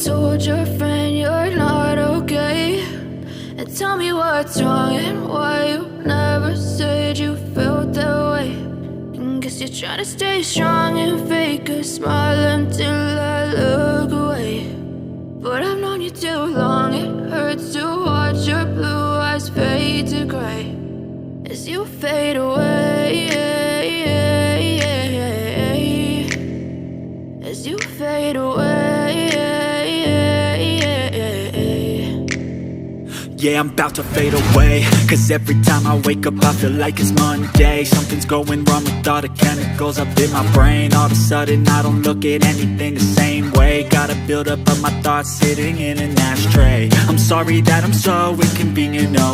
told your friend you're not okay? And tell me what's wrong and why you never said you felt that way. And guess you're trying to stay strong and fake a smile until I look away. But I've known you too long, it hurts to watch your blue eyes fade to gray as you fade away, as you fade away. Yeah, I'm about to fade away, 'cause every time I wake up I feel like it's Monday. Something's going wrong with all the chemicals up in my brain. All of a sudden I don't look at anything the same way. Gotta build up of my thoughts sitting in an ashtray. I'm sorry that I'm so inconvenient, no